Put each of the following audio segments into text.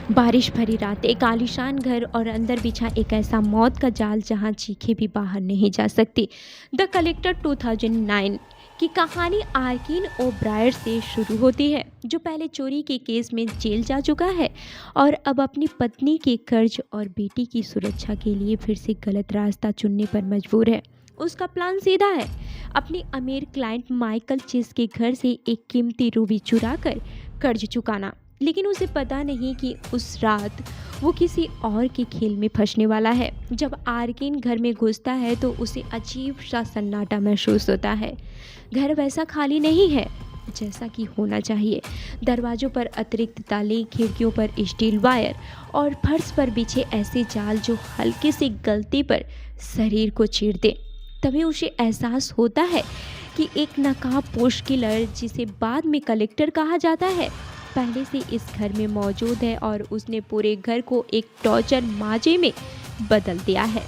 बारिश भरी रात, एक आलीशान घर और अंदर बिछा एक ऐसा मौत का जाल जहां चीखें भी बाहर नहीं जा सकती। द कलेक्टर 2009 की कहानी आर्किन ओब्रायर से शुरू होती है, जो पहले चोरी के केस में जेल जा चुका है और अब अपनी पत्नी के कर्ज और बेटी की सुरक्षा के लिए फिर से गलत रास्ता चुनने पर मजबूर है। उसका प्लान सीधा है, अपनी अमीर क्लाइंट माइकल चेस के घर से एक कीमती रूबी चुरा कर कर्ज चुकाना। लेकिन उसे पता नहीं कि उस रात वो किसी और के खेल में फंसने वाला है। जब आर्किन घर में घुसता है तो उसे अजीब सा सन्नाटा महसूस होता है। घर वैसा खाली नहीं है जैसा कि होना चाहिए। दरवाजों पर अतिरिक्त ताले, खिड़कियों पर स्टील वायर और फर्श पर बिछे ऐसे जाल जो हल्के से गलती पर शरीर को चीर दे। तभी उसे एहसास होता है कि एक नकाबपोश किलर, जिसे बाद में कलेक्टर कहा जाता है, पहले से इस घर में मौजूद है और उसने पूरे घर को एक टॉर्चर माजे में बदल दिया है।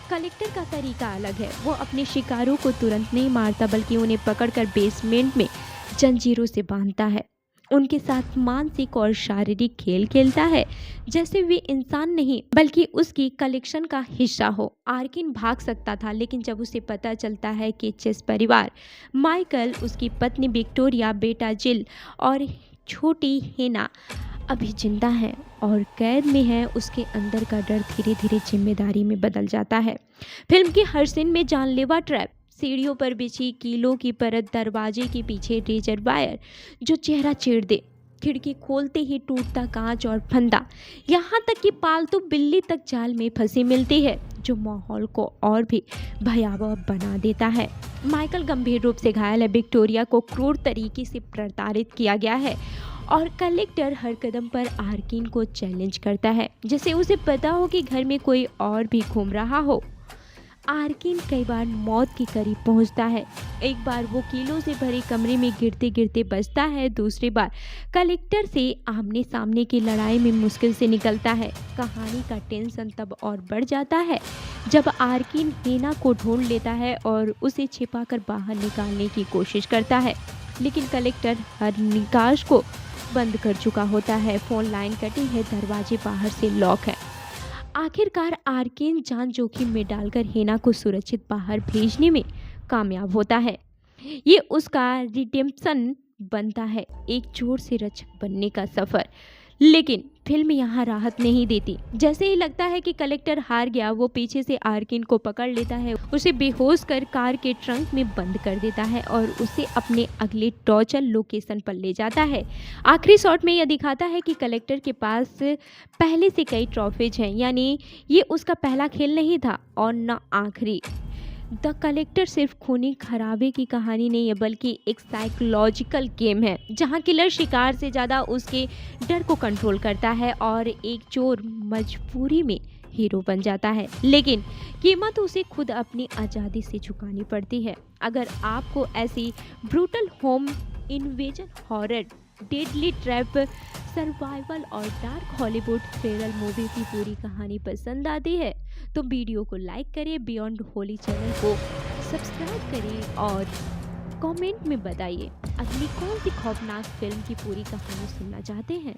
कलेक्टर का तरीका अलग है। वो अपने शिकारों को तुरंत नहीं मारता, बल्कि उन्हें पकड़कर बेसमेंट में जंजीरों से बांधता है। उनके साथ मानसिक और शारीरिक खेल खेलता है, जैसे वे इंसान नहीं बल्कि उसकी कलेक्शन का हिस्सा हो। आर्किन भाग सकता था, लेकिन जब उसे पता चलता है कि चेस परिवार, माइकल, उसकी पत्नी विक्टोरिया, बेटा जिल और छोटी हेना अभी जिंदा है और कैद में है, उसके अंदर का डर धीरे धीरे जिम्मेदारी में बदल जाता है। फिल्म की हर सीन में जानलेवा ट्रैप, सीढ़ियों पर बिछी कीलों की परत, दरवाजे के पीछे रेजर वायर जो चेहरा चीर दे, खिड़की खोलते ही टूटता कांच और फंदा, यहाँ तक कि पालतू बिल्ली तक जाल में फंसी मिलती है, जो माहौल को और भी भयावह बना देता है। माइकल गंभीर रूप से घायल है, विक्टोरिया को क्रूर तरीके से प्रताड़ित किया गया है और कलेक्टर हर कदम पर आर्किन को चैलेंज करता है, जैसे उसे पता हो कि घर में कोई और भी घूम रहा हो। आर्किन कई बार मौत के करीब पहुंचता है। एक बार वो कीलों से भरे कमरे में गिरते गिरते बचता है, दूसरी बार कलेक्टर से आमने सामने की लड़ाई में मुश्किल से निकलता है। कहानी का टेंशन तब और बढ़ जाता है जब आर्किन हेना को ढूंढ लेता है और उसे छिपाकर बाहर निकालने की कोशिश करता है, लेकिन कलेक्टर हर निकाश को बंद कर चुका होता है। फोन लाइन कटी है, दरवाजे बाहर से लॉक है। आखिरकार आर्किन जान जोखिम में डालकर हेना को सुरक्षित बाहर भेजने में कामयाब होता है। ये उसका रिडेम्पशन बनता है, एक चोर से रक्षक बनने का सफर। लेकिन फिल्म यहाँ राहत नहीं देती। जैसे ही लगता है कि कलेक्टर हार गया, वो पीछे से आर्किन को पकड़ लेता है, उसे बेहोश कर कार के ट्रंक में बंद कर देता है और उसे अपने अगले टॉर्चर लोकेशन पर ले जाता है। आखिरी शॉट में यह दिखाता है कि कलेक्टर के पास पहले से कई ट्रॉफीज हैं, यानी ये उसका पहला खेल नहीं था और न आखिरी। द कलेक्टर सिर्फ खूनी खराबे की कहानी नहीं है, बल्कि एक साइकोलॉजिकल गेम है, जहां किलर शिकार से ज़्यादा उसके डर को कंट्रोल करता है और एक चोर मजबूरी में हीरो बन जाता है, लेकिन कीमत उसे खुद अपनी आज़ादी से चुकानी पड़ती है। अगर आपको ऐसी brutal home invasion, horror, deadly trap, survival और डार्क हॉलीवुड थ्रिलर मूवी की पूरी कहानी पसंद आती है तो वीडियो को लाइक करें, बियॉन्ड होली चैनल को सब्सक्राइब करें और कमेंट में बताइए अगली कौन सी खौफनाक फिल्म की पूरी कहानी सुनना चाहते हैं।